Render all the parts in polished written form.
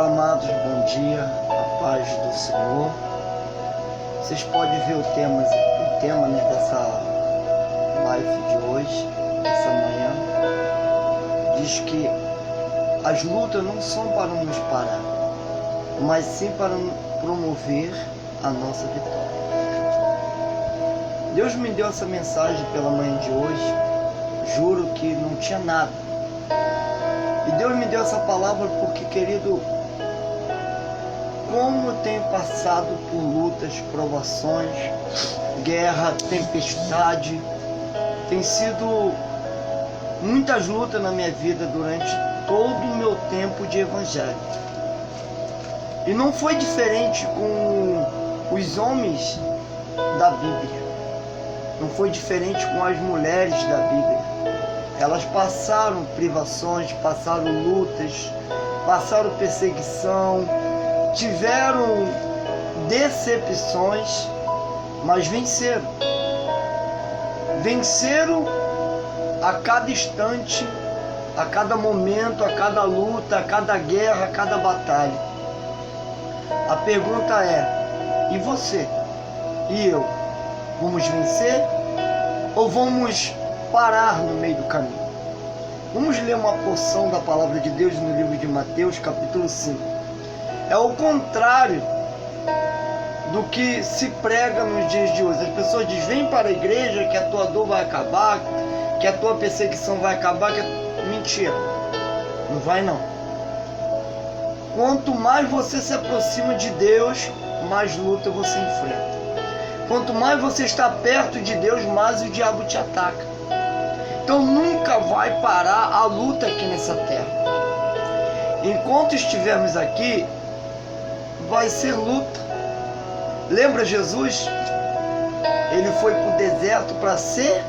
Amados, bom dia, a paz do Senhor. Vocês podem ver o tema dessa live de hoje, essa manhã. Diz que as lutas não são para nos parar, mas sim para promover a nossa vitória. Deus me deu essa mensagem pela manhã de hoje, juro que não tinha nada. E Deus me deu essa palavra porque, querido, como eu tenho passado por lutas, provações, guerra, tempestade, tem sido muitas lutas na minha vida durante todo o meu tempo de evangelho. E não foi diferente com os homens da Bíblia, não foi diferente com as mulheres da Bíblia. Elas passaram privações, passaram lutas, passaram perseguição, tiveram decepções, mas venceram. Venceram a cada instante, a cada momento, a cada luta, a cada guerra, a cada batalha. A pergunta é: e você? E eu? Vamos vencer? Ou vamos parar no meio do caminho? Vamos ler uma porção da palavra de Deus no livro de Mateus, capítulo 5. É o contrário do que se prega nos dias de hoje. As pessoas dizem: vem para a igreja que a tua dor vai acabar, que a tua perseguição vai acabar. Mentira, não vai não. Quanto mais você se aproxima de Deus, mais luta você enfrenta. Quanto mais você está perto de Deus, mais o diabo te ataca. Então nunca vai parar a luta aqui nessa terra. Enquanto estivermos aqui, vai ser luta. Lembra Jesus? Ele foi para o deserto para ser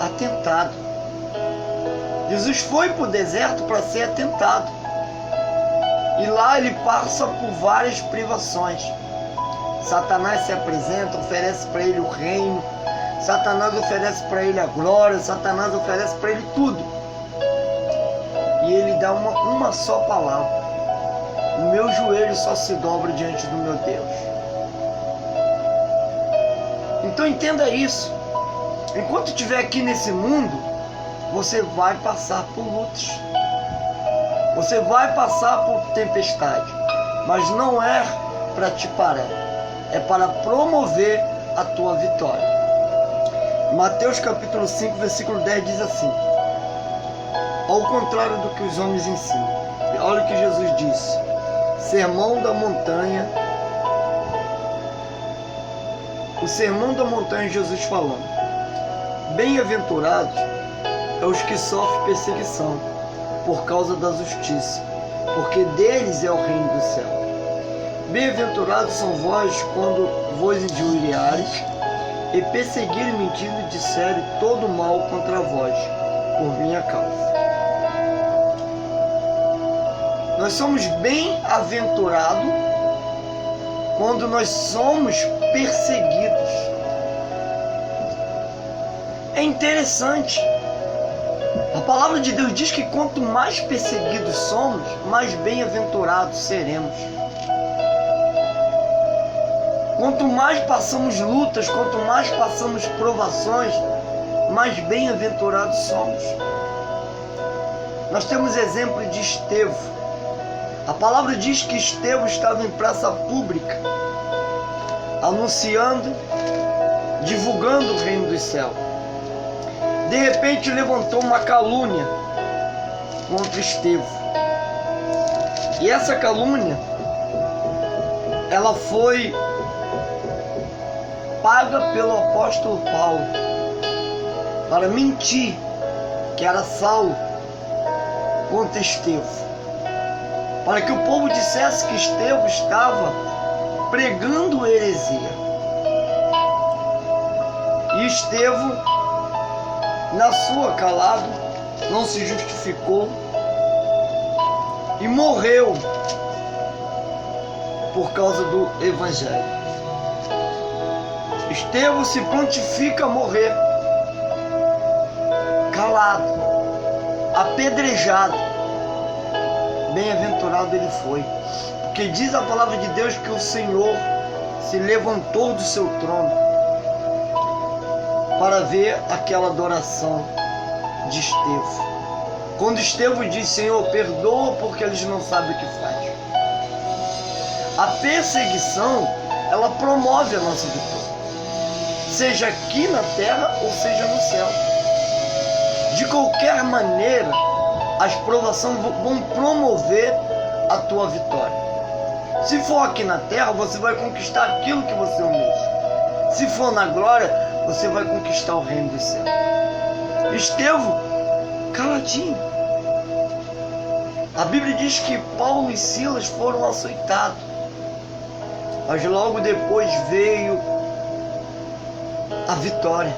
atentado. Jesus foi para o deserto para ser atentado. E lá ele passa por várias privações. Satanás se apresenta, oferece para ele o reino. Satanás oferece para ele a glória. Satanás oferece para ele tudo. E ele dá uma só palavra: o meu joelho só se dobra diante do meu Deus. Então entenda isso. Enquanto estiver aqui nesse mundo, você vai passar por lutas. Você vai passar por tempestade. Mas não é para te parar. É para promover a tua vitória. Mateus capítulo 5, versículo 10 diz assim: ao contrário do que os homens ensinam. Olha o que Jesus disse. Sermão da montanha. O sermão da montanha, Jesus falando: bem-aventurados é os que sofrem perseguição por causa da justiça, porque deles é o reino do céu. Bem-aventurados são vós quando vos injuriarem e perseguirem, mentindo, e disserem todo mal contra vós por minha causa. Nós somos bem-aventurados quando nós somos perseguidos. É interessante. A palavra de Deus diz que quanto mais perseguidos somos, mais bem-aventurados seremos. Quanto mais passamos lutas, quanto mais passamos provações, mais bem-aventurados somos. Nós temos exemplo de Estevão. A palavra diz que Estevão estava em praça pública, anunciando, divulgando o reino dos céus. De repente levantou uma calúnia contra Estevão. E essa calúnia, ela foi paga pelo apóstolo Paulo para mentir que era Saulo contra Estevão, para que o povo dissesse que Estevão estava pregando heresia. E Estevão, na sua calado, não se justificou e morreu por causa do evangelho. Estevão se prontifica a morrer, calado, apedrejado. Bem-aventurado ele foi, Porque diz a palavra de Deus que o Senhor se levantou do seu trono para ver aquela adoração de Estevão. Quando Estevão diz: Senhor, perdoa porque eles não sabem o que faz. A perseguição, ela promove a nossa vitória, seja aqui na terra ou seja no céu. De qualquer maneira, as provações vão promover a tua vitória. Se for aqui na terra, você vai conquistar aquilo que você almeja. Se for na glória, você vai conquistar o reino dos céus. Estevão, caladinho. A Bíblia diz que Paulo e Silas foram açoitados, mas logo depois veio a vitória.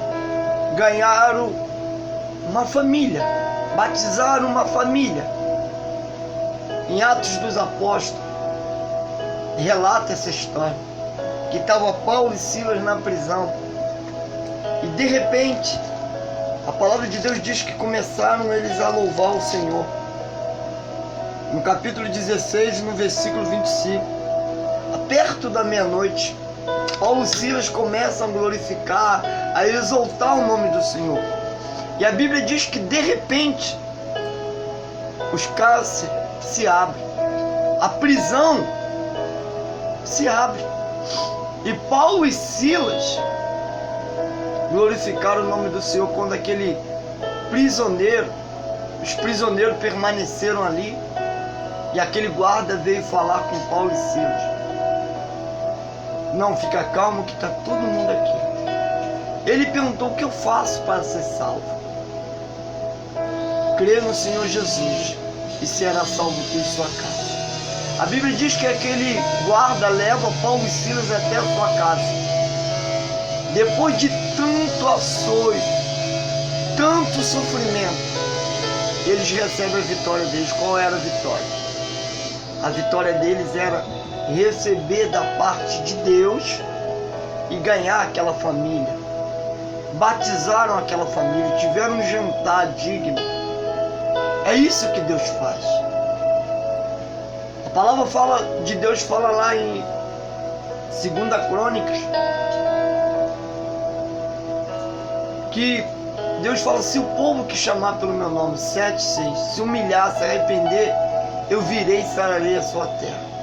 Ganharam uma família, batizaram uma família. Em Atos dos Apóstolos relata essa história, que estava Paulo e Silas na prisão, e de repente a palavra de Deus diz que começaram eles a louvar o Senhor. No capítulo 16, no versículo 25, perto da meia-noite, Paulo e Silas começam a glorificar, a exaltar o nome do Senhor. E a Bíblia diz que de repente os cárceres se abrem, a prisão se abre, e Paulo e Silas glorificaram o nome do Senhor. Quando aquele prisioneiro, os prisioneiros permaneceram ali, e aquele guarda veio falar com Paulo e Silas: não, fica calmo que está todo mundo aqui. Ele perguntou: o que eu faço para ser salvo? Crê no Senhor Jesus e será salvo tu e sua casa. A Bíblia diz que aquele guarda leva Paulo e Silas até a sua casa. Depois de tanto açoite, tanto sofrimento, eles recebem a vitória deles. Qual era a vitória? A vitória deles era receber da parte de Deus e ganhar aquela família. Batizaram aquela família, tiveram um jantar digno. É isso que Deus faz. A palavra de Deus fala lá em 2 Crônicas que Deus fala: se o povo que chamar pelo meu nome, 7:6, se humilhar, se arrepender, eu virei e sararei a sua terra.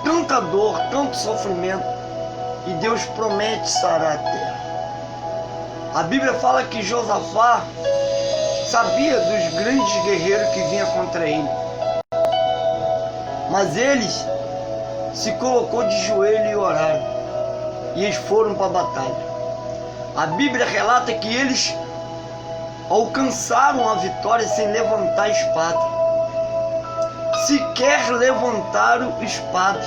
Tanta dor, tanto sofrimento, e Deus promete sarar a terra. A Bíblia fala que Josafá sabia dos grandes guerreiros que vinham contra ele, mas eles se colocou de joelho e oraram, e eles foram para a batalha. A Bíblia relata que eles alcançaram a vitória sem levantar a espada. Sequer levantaram espada,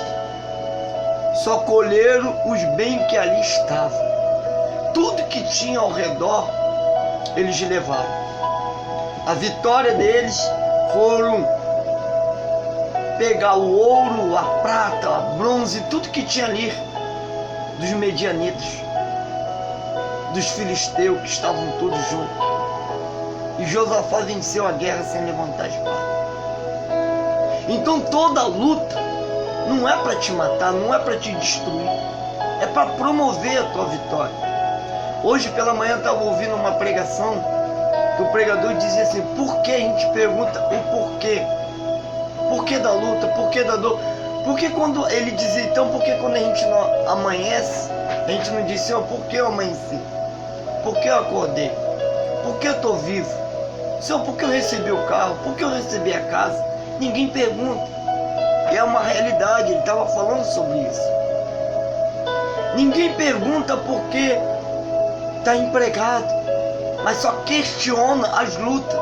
só colheram os bens que ali estavam. Tudo que tinha ao redor eles levaram. A vitória deles foram pegar o ouro, a prata, a bronze, tudo que tinha ali dos medianitas, dos filisteus, que estavam todos juntos. E Josafá venceu a guerra sem levantar a espada. Então toda luta não é para te matar, não é para te destruir, é para promover a tua vitória. Hoje pela manhã eu estava ouvindo uma pregação que o pregador dizia assim: por que a gente pergunta o porquê? Porquê da luta? Porquê da dor? Porque quando ele dizia, então, por que quando a gente não amanhece, a gente não diz: Senhor, por que eu amanheci? Por que eu acordei? Por que eu estou vivo? Senhor, por que eu recebi o carro? Por que eu recebi a casa? Ninguém pergunta. É uma realidade, ele estava falando sobre isso. Ninguém pergunta por que está empregado, mas só questiona as lutas.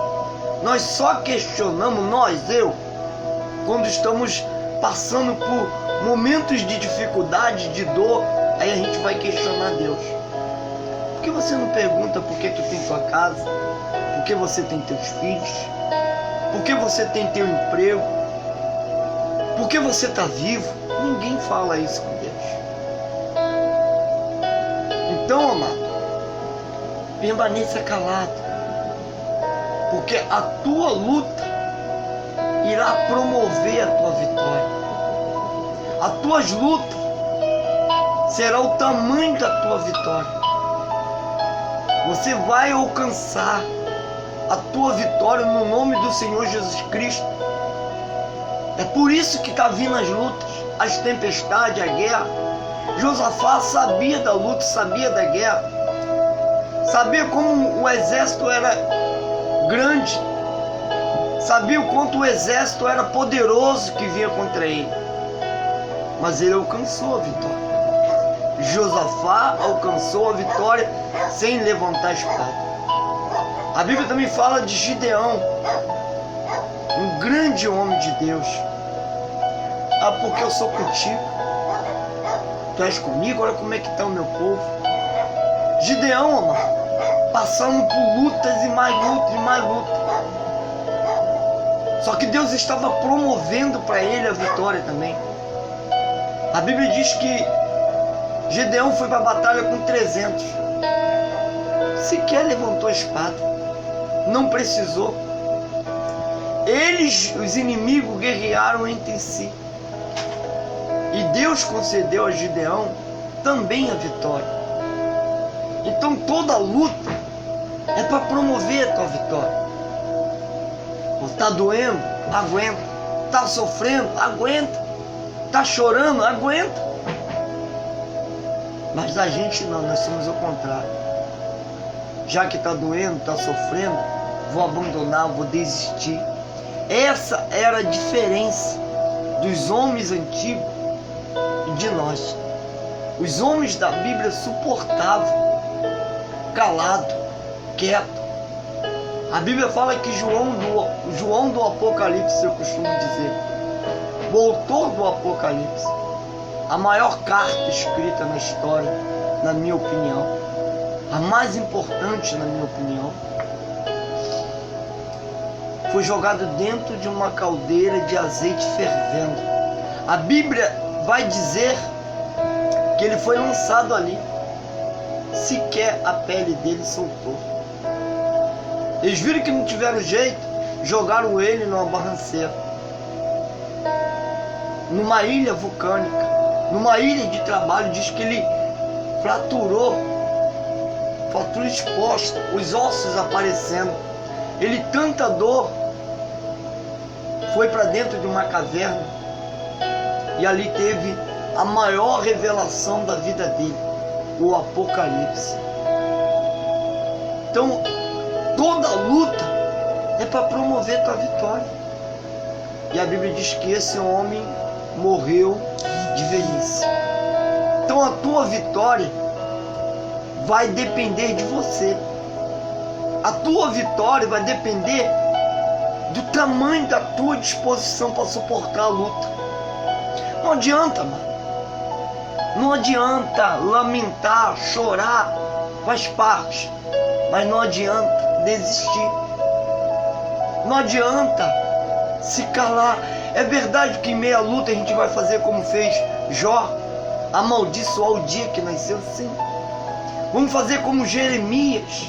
Nós só questionamos, eu, quando estamos passando por momentos de dificuldade, de dor, aí a gente vai questionar Deus. Por que você não pergunta por que tu tem tua casa? Por que você tem teus filhos? Por que você tem teu emprego? Por que você está vivo? Ninguém fala isso com Deus. Então, amado, permaneça calado, porque a tua luta irá promover a tua vitória. as tuas lutas, será o tamanho da tua vitória. Você vai alcançar a tua vitória no nome do Senhor Jesus Cristo. É por isso que está vindo as lutas, as tempestades, a guerra. Josafá sabia da luta, sabia da guerra, sabia como o exército era grande, sabia o quanto o exército era poderoso que vinha contra ele, mas ele alcançou a vitória. Josafá alcançou a vitória sem levantar a espada. A Bíblia também fala de Gideão, um grande homem de Deus. Ah, porque eu sou contigo, tu és comigo, olha como é que está o meu povo. Gideão, amado, passando por lutas e mais lutas e mais lutas. Só que Deus estava promovendo para ele a vitória também. A Bíblia diz que Gideão foi para a batalha com 300. Sequer levantou a espada. Não precisou. Eles, os inimigos, guerrearam entre si. E Deus concedeu a Gideão também a vitória. Então toda luta é para promover a tua vitória. Está doendo? Aguenta. Está sofrendo? Aguenta. Está chorando? Aguenta. Mas a gente não, nós somos o contrário. Já que está doendo, está sofrendo, vou abandonar, vou desistir. Essa era a diferença dos homens antigos e de nós. Os homens da Bíblia suportavam, calado, quieto. A Bíblia fala que João do Apocalipse, eu costumo dizer, o autor do Apocalipse, a maior carta escrita na história, na minha opinião, a mais importante na minha opinião, foi jogado dentro de uma caldeira de azeite fervendo. A Bíblia vai dizer que ele foi lançado ali, sequer a pele dele soltou. Eles viram que não tiveram jeito, jogaram ele numa barranceira, numa ilha vulcânica, numa ilha de trabalho. Diz que ele fratura exposta, os ossos aparecendo. Ele, tanta dor, foi para dentro de uma caverna e ali teve a maior revelação da vida dele, o Apocalipse. Então, toda luta é para promover tua vitória. E a Bíblia diz que esse homem morreu de velhice. Então a tua vitória vai depender de você. A tua vitória vai depender do tamanho da tua disposição para suportar a luta. Não adianta, mano. Não adianta lamentar, chorar, faz parte. Mas não adianta desistir. Não adianta se calar. É verdade que em meio à luta a gente vai fazer como fez Jó, amaldiçoar o dia que nasceu, sim. Vamos fazer como Jeremias.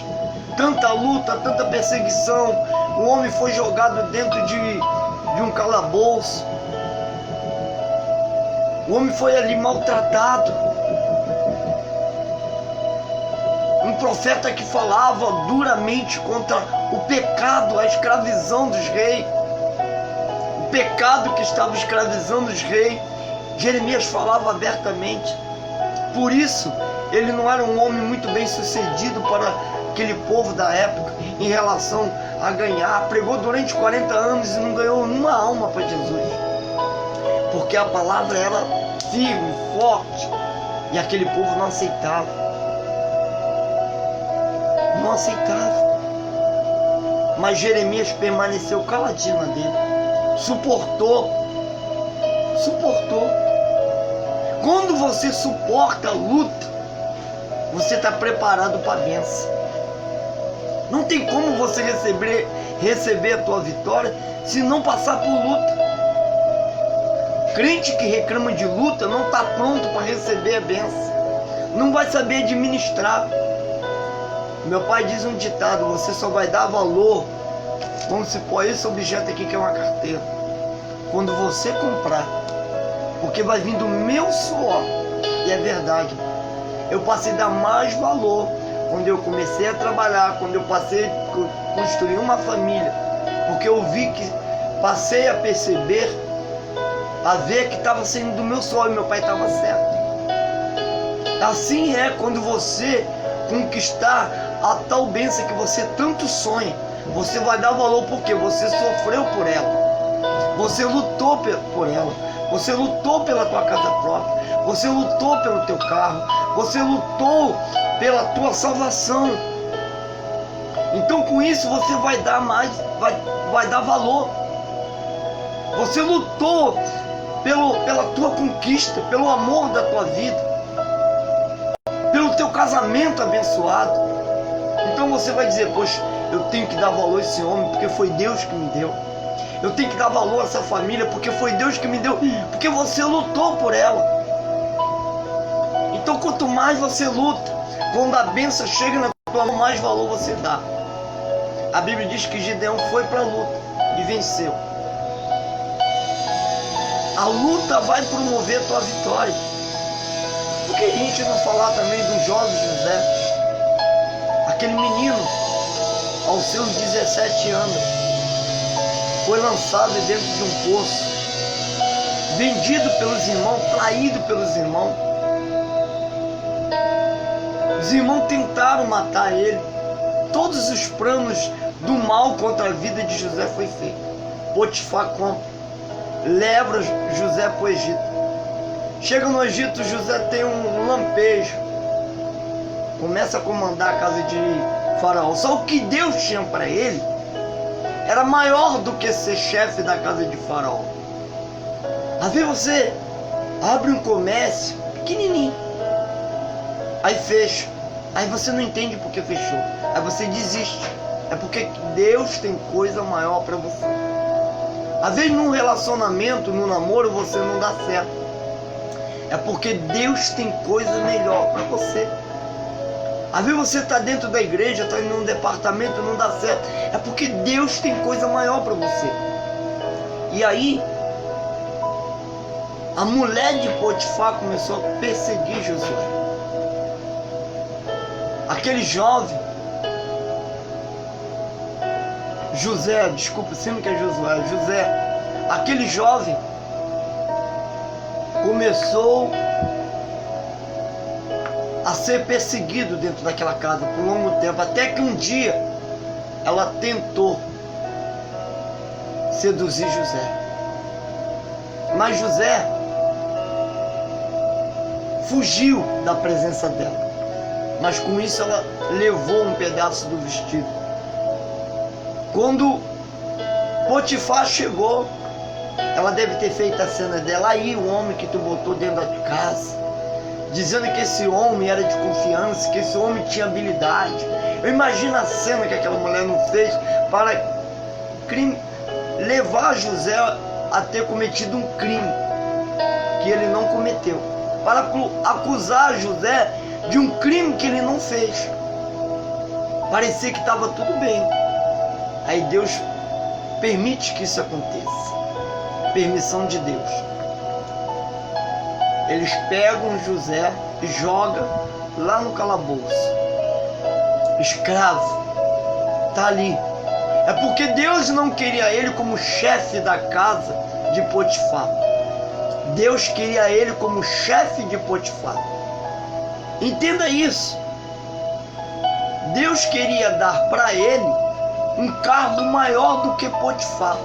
Tanta luta, tanta perseguição. O homem foi jogado dentro de um calabouço. O homem foi ali maltratado. Um profeta que falava duramente contra o pecado, a escravidão dos reis. O pecado que estava escravizando os reis. Jeremias falava abertamente. Por isso, ele não era um homem muito bem sucedido para aquele povo da época em relação a ganhar. Pregou durante 40 anos e não ganhou uma alma para Jesus. Porque a palavra era firme, forte. E aquele povo não aceitava. Não aceitava. Mas Jeremias permaneceu caladinho dele. Suportou. Quando você suporta a luta, você está preparado para a bênção. Não tem como você receber a tua vitória se não passar por luta. Crente que reclama de luta não está pronto para receber a bênção. Não vai saber administrar. Meu pai diz um ditado: você só vai dar valor, vamos supor, esse objeto aqui que é uma carteira, quando você comprar porque vai vir do meu suor. E é verdade. Eu passei a dar mais valor quando eu comecei a trabalhar, quando eu passei a construir uma família, porque eu vi que passei a perceber, a ver que estava saindo do meu suor e meu pai estava certo. Assim é quando você conquistar a tal bênção que você tanto sonha. Você vai dar valor porque você sofreu por ela. Você lutou por ela. Você lutou pela tua casa própria. Você lutou pelo teu carro. Você lutou pela tua salvação. Então com isso você vai dar mais, vai dar valor. Você lutou pela tua conquista, pelo amor da tua vida, pelo teu casamento abençoado. Então você vai dizer, poxa, eu tenho que dar valor a esse homem porque foi Deus que me deu. Eu tenho que dar valor a essa família porque foi Deus que me deu, porque você lutou por ela. Então quanto mais você luta, quando a bênção chega na tua mão, mais valor você dá. A Bíblia diz que Gideão foi para a luta e venceu. A luta vai promover a tua vitória. Por que a gente não falar também do jovem José? Aquele menino, aos seus 17 anos, foi lançado dentro de um poço, vendido pelos irmãos, traído pelos irmãos. Os irmãos tentaram matar ele. Todos os planos do mal contra a vida de José foi feito. Potifar compra, leva José para o Egito. Chega no Egito, José tem um lampejo, começa a comandar a casa de Faraó. Só o que Deus tinha para ele era maior do que ser chefe da casa de Faraó. Às vezes você abre um comércio pequenininho, aí fecha, aí você não entende por que fechou, aí você desiste. É porque Deus tem coisa maior para você. Às vezes num relacionamento, no namoro, você não dá certo, é porque Deus tem coisa melhor para você. Às vezes você está dentro da igreja, está em um departamento, não dá certo, é porque Deus tem coisa maior para você. E aí a mulher de Potifar começou a perseguir Josué. Aquele jovem José, desculpa, sempre que é José, aquele jovem começou a ser perseguido dentro daquela casa por um longo tempo, até que um dia ela tentou seduzir José. Mas José fugiu da presença dela, mas com isso ela levou um pedaço do vestido. Quando Potifar chegou, ela deve ter feito a cena dela. Aí o homem que tu botou dentro da casa, dizendo que esse homem era de confiança, que esse homem tinha habilidade. Eu imagino a cena que aquela mulher não fez para levar José a ter cometido um crime que ele não cometeu, para acusar José de um crime que ele não fez. Parecia que estava tudo bem. Aí Deus permite que isso aconteça. Permissão de Deus. Eles pegam José e jogam lá no calabouço. Escravo. Está ali. É porque Deus não queria ele como chefe da casa de Potifar. Deus queria ele como chefe de Potifar. Entenda isso. Deus queria dar para ele um cargo maior do que Potifar.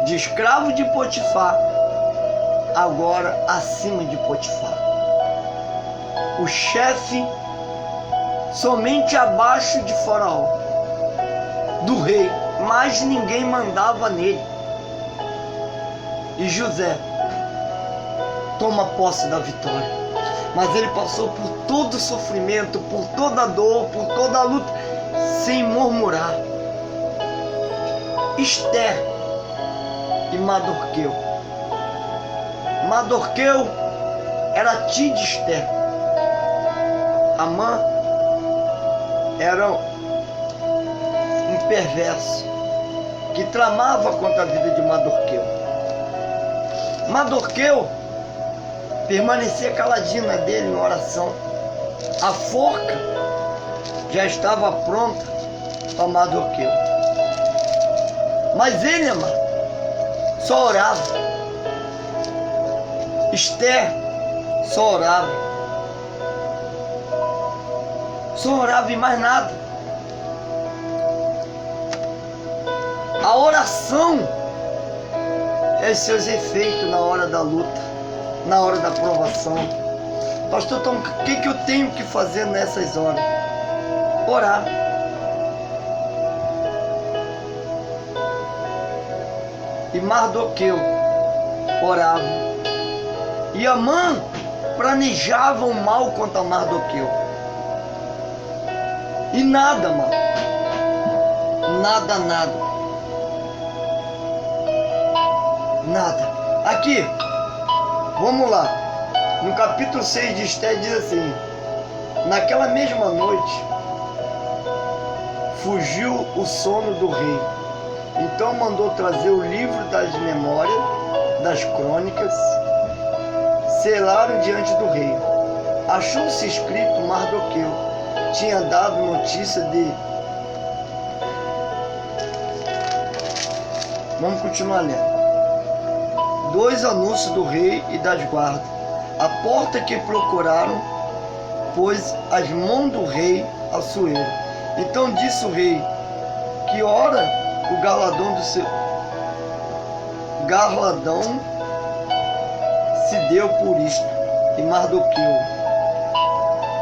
De escravo de Potifar, agora acima de Potifar. O chefe somente abaixo de Faraó, do rei, mas ninguém mandava nele. E José toma posse da vitória. Mas ele passou por todo o sofrimento, por toda a dor, por toda a luta, sem murmurar. Esther e Mardoqueu. Mardoqueu era tio de Esther. Amã era um perverso que tramava contra a vida de Mardoqueu. Mardoqueu permanecia caladinho na dele na oração. A forca já estava pronta para Mardoqueu. Mas ele, amado, só orava. Esther só orava. Só orava e mais nada. A oração é seus efeitos na hora da luta, na hora da provação. Pastor Tom, o que eu tenho que fazer nessas horas? Orar. E Mardoqueu orava. E Amã planejava o mal contra Mardoqueu. E nada, mano. Nada. Aqui, vamos lá. No capítulo 6 de Esther diz assim: naquela mesma noite fugiu o sono do rei. Então mandou trazer o livro das memórias, das crônicas, selaram diante do rei. Achou-se escrito: Mardoqueu tinha dado notícia de... Vamos continuar lendo. 2 anúncios do rei e das guardas. A porta que procuraram, pois as mãos do rei a sueira. Então disse o rei: que ora o galardão do seu galardão se deu por isto. E Mardoqueu,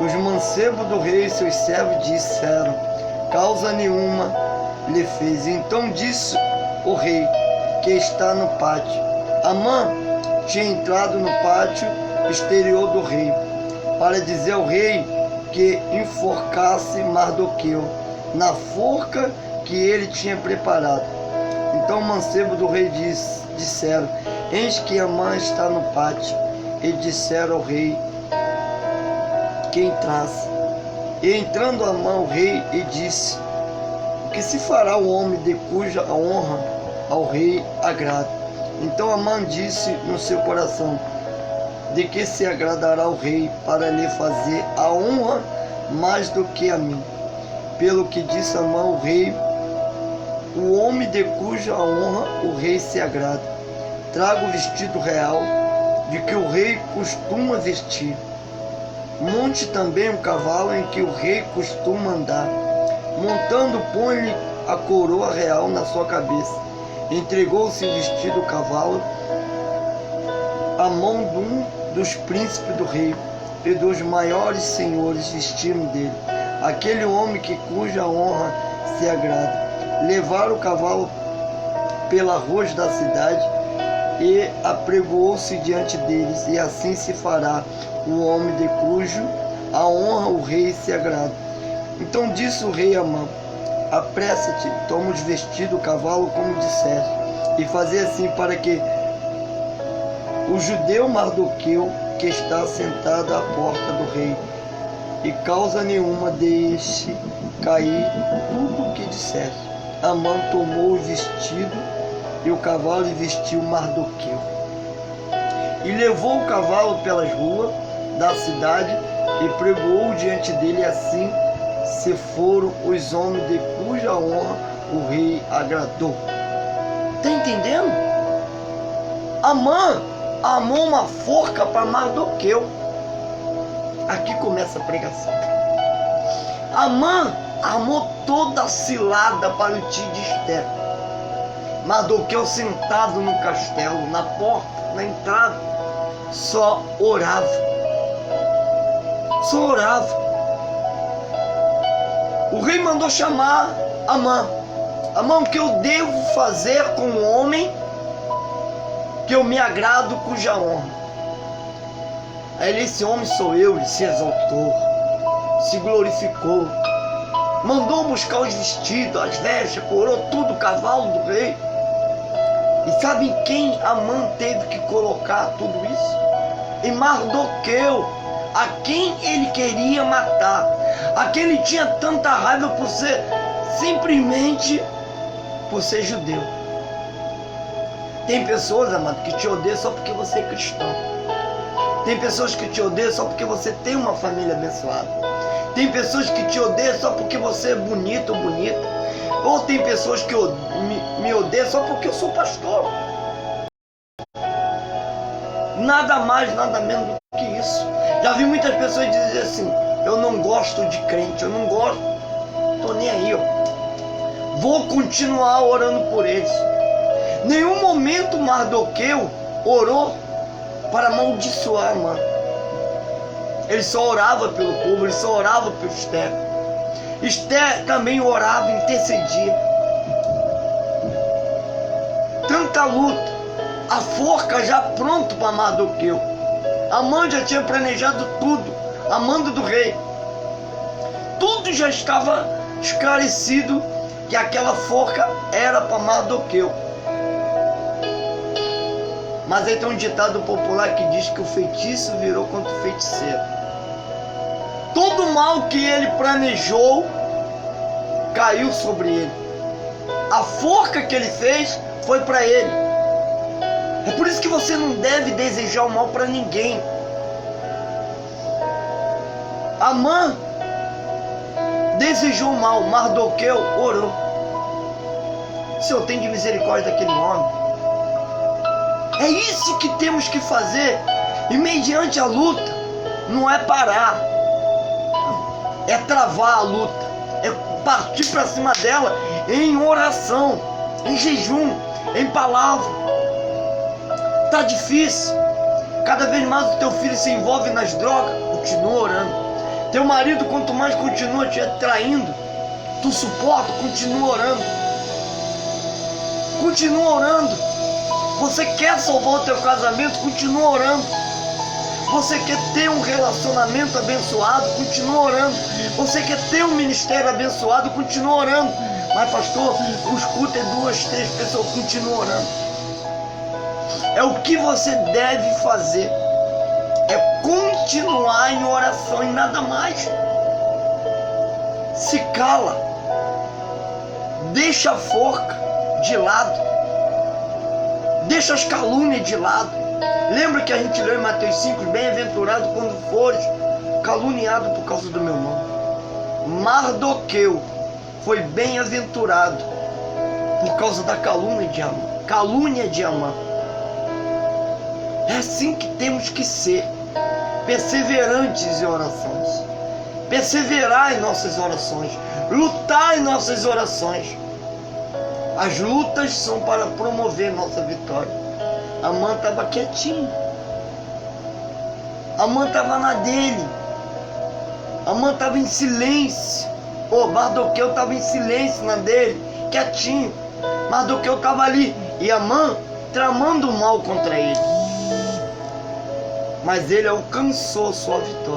os mancebos do rei e seus servos disseram: causa nenhuma lhe fez. Então disse o rei que está no pátio. Amã tinha entrado no pátio exterior do rei para dizer ao rei que enforcasse Mardoqueu na forca que ele tinha preparado. Então o mancebo do rei disseram: eis que Amã está no pátio. E disseram ao rei que entrasse. E entrando Amã o rei e disse: o que se fará o homem de cuja honra ao rei agrada? Então Amã disse no seu coração: de que se agradará o rei para lhe fazer a honra mais do que a mim? Pelo que disse Amã o rei: o homem de cuja honra o rei se agrada, traga o vestido real de que o rei costuma vestir. Monte também o cavalo em que o rei costuma andar. Montando, põe-lhe a coroa real na sua cabeça. Entregou-se o vestido do cavalo à mão de um dos príncipes do rei, e dos maiores senhores vestiram dele, aquele homem que cuja honra se agrada. Levaram o cavalo pelas ruas da cidade e apregoou-se diante deles, e assim se fará o homem de cujo a honra o rei se agrada. Então disse o rei a Amã: apressa-te, toma os vestidos do cavalo como disseste, e fazer assim para que o judeu Mardoqueu, que está sentado à porta do rei, e causa nenhuma deixe cair tudo o que disseste. Amã tomou o vestido e o cavalo e vestiu Mardoqueu. E levou o cavalo pelas ruas da cidade e pregoou diante dele, assim se foram os homens de cuja honra o rei agradou. Está entendendo? Amã amou uma forca para Mardoqueu. Aqui começa a pregação. Amã armou toda a cilada para o tio de Esther. Mardoqueu sentado no castelo, na porta, na entrada, só orava. Só orava. O rei mandou chamar Amã. Amã, o que eu devo fazer com o homem que eu me agrado cuja honra? Aí ele: esse homem sou eu. Ele se exaltou, se glorificou, mandou buscar os vestidos, as vestes, coroa, tudo, o cavalo do rei. E sabe quem Amã teve que colocar tudo isso? Em Mardoqueu, a quem ele queria matar, a quem ele tinha tanta raiva por ser, simplesmente por ser judeu. Tem pessoas, amado, que te odeiam só porque você é cristão. Tem pessoas que te odeiam só porque você tem uma família abençoada. Tem pessoas que te odeiam só porque você é bonito ou bonita. Ou tem pessoas que me odeiam só porque eu sou pastor. Nada mais, nada menos do que isso. Já vi muitas pessoas dizer assim: eu não gosto de crente, eu não gosto. Tô nem aí, ó. Vou continuar orando por eles. Nenhum momento Mardoqueu orou para amaldiçoar, mano. Ele só orava pelo povo, ele só orava por Esther. Esther também orava, intercedia. Tanta luta, a forca já pronto para Mardoqueu. Amã já tinha planejado tudo, a mando do rei. Tudo já estava esclarecido que aquela forca era para Mardoqueu. Mas aí tem um ditado popular que diz que o feitiço virou contra o feiticeiro. Todo o mal que ele planejou caiu sobre ele. A forca que ele fez foi para ele. É por isso que você não deve desejar o mal para ninguém. Amã desejou o mal, Mardoqueu orou. Senhor, tem de misericórdia daquele homem. É isso que temos que fazer. E mediante a luta, não é parar, é travar a luta, é partir para cima dela em oração, em jejum, em palavra. Tá difícil. Cada vez mais o teu filho se envolve nas drogas, continua orando. Teu marido, quanto mais continua te traindo, tu suporta, continua orando. Continua orando. Você quer salvar o teu casamento? Continua orando. Você quer ter um relacionamento abençoado? Continua orando. Você quer ter um ministério abençoado? Continua orando. Mas pastor, os cultos é 2, 3 pessoas. Continua orando. É o que você deve fazer. É continuar em oração e nada mais. Se cala. Deixa a forca de lado. Deixa as calúnias de lado. Lembra que a gente leu em Mateus 5, bem-aventurado quando fores caluniado por causa do meu nome. Mardoqueu foi bem-aventurado por causa da calúnia de Amã. Calúnia de Amã. É assim que temos que ser. Perseverantes em orações. Perseverar em nossas orações. Lutar em nossas orações. As lutas são para promover nossa vitória. Amã estava quietinho. Amã estava na dele. Amã estava em silêncio. Mardoqueu estava em silêncio na dele, quietinho. Mardoqueu estava ali. E Amã tramando o mal contra ele. Mas ele alcançou sua vitória.